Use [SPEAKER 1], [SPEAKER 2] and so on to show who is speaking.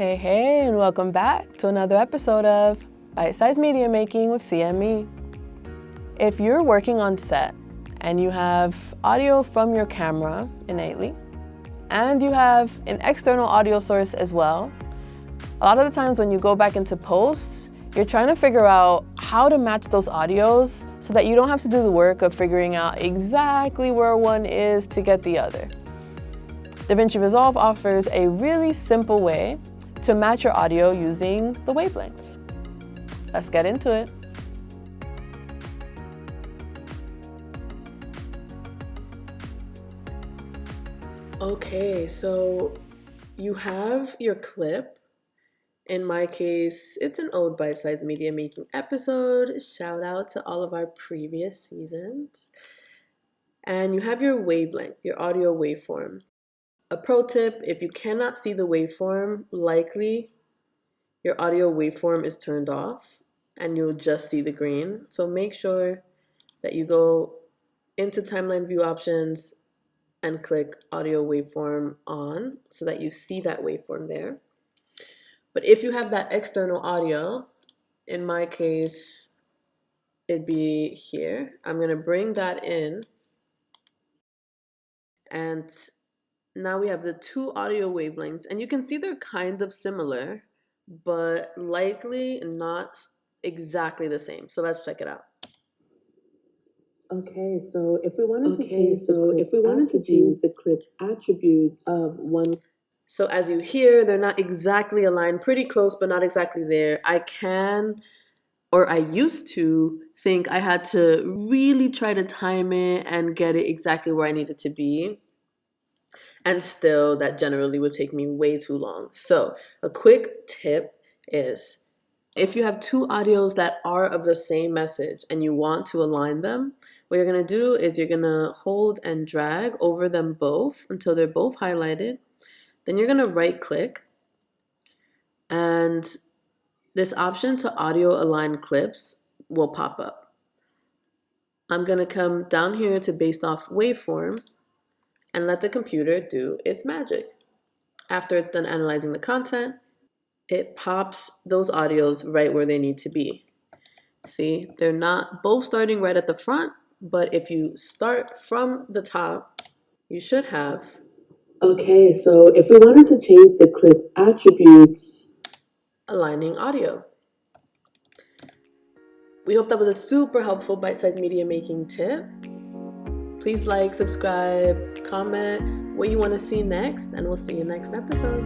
[SPEAKER 1] Hey, and welcome back to another episode of Bite-Sized Media Making with CME. If you're working on set and you have audio from your camera innately, and you have an external audio source as well, a lot of the times when you go back into post, you're trying to figure out how to match those audios so that you don't have to do the work of figuring out exactly where one is to get the other. DaVinici Resolve offers a really simple way to match your audio using the wavelengths. Let's get into it. Okay, so you have your clip. In my case, it's an old bite-sized media making episode. Shout out to all of our previous seasons. And you have your wavelength, your audio waveform. A pro tip, if you cannot see the waveform, likely your audio waveform is turned off and you'll just see the green. So make sure that you go into timeline view options and click audio waveform on so that you see that waveform there. But if you have that external audio, in my case, it'd be here. I'm gonna bring that in, and now we have the two audio wavelengths, and you can see they're kind of similar, but likely not exactly the same. So let's check it out. Okay, so if we wanted to change the clip attributes of one. So as you hear, they're not exactly aligned, pretty close, but not exactly there. I used to think I had to really try to time it and get it exactly where I needed to be. And still, that generally would take me way too long. So a quick tip is, if you have two audios that are of the same message and you want to align them, what you're gonna do is you're gonna hold and drag over them both until they're both highlighted. Then you're gonna right click, and this option to audio align clips will pop up. I'm gonna come down here to based off waveform and let the computer do its magic. After it's done analyzing the content, it pops those audios right where they need to be. See, they're not both starting right at the front, but if you start from the top, you should have. Okay, so if we wanted to change the clip attributes, aligning audio. We hope that was a super helpful bite-sized media making tip. Please like, subscribe, comment what you want to see next, and we'll see you next episode.